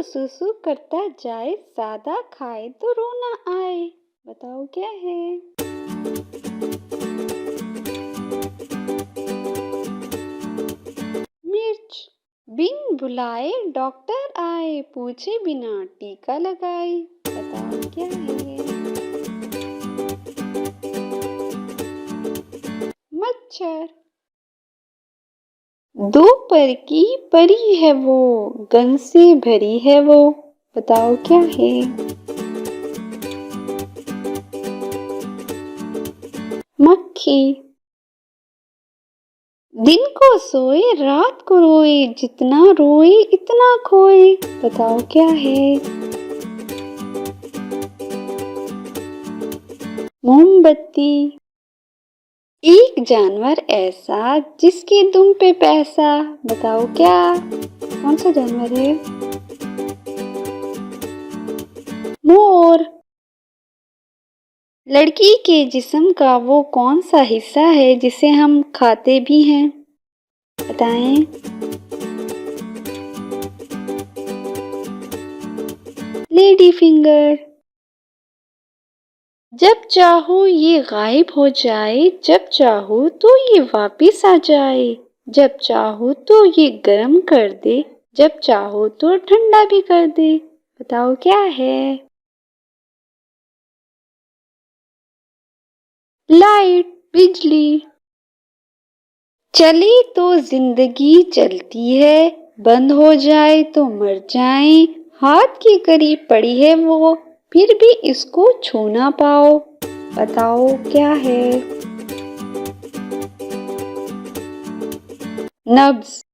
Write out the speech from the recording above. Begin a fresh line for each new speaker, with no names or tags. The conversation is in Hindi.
सुसु करता जाए, ज्यादा खाए तो रोना आए। बताओ क्या है? मिर्च। बिन बुलाए डॉक्टर आए, पूछे बिना टीका लगाए। बताओ क्या है? मच्छर। दो पर की परी है वो, गंध से भरी है वो। बताओ क्या है? मक्खी। दिन को सोए रात को रोए, जितना रोए इतना खोए। बताओ क्या है? मोमबत्ती। एक जानवर ऐसा जिसके दुम पे पैसा। बताओ क्या? कौन सा जानवर है? मोर। लड़की के जिस्म का वो कौन सा हिस्सा है जिसे हम खाते भी हैं? बताएं। Lady finger. जब चाहो ये गायब हो जाए, जब चाहो तो ये वापिस आ जाए। जब चाहो तो ये गर्म कर दे, जब चाहो तो ठंडा भी कर दे। बताओ क्या है? लाइट, बिजली। चले तो जिंदगी चलती है, बंद हो जाए तो मर जाए। हाथ के करीब पड़ी है वो, फिर भी इसको छू ना पाओ। बताओ क्या है? नब्ज।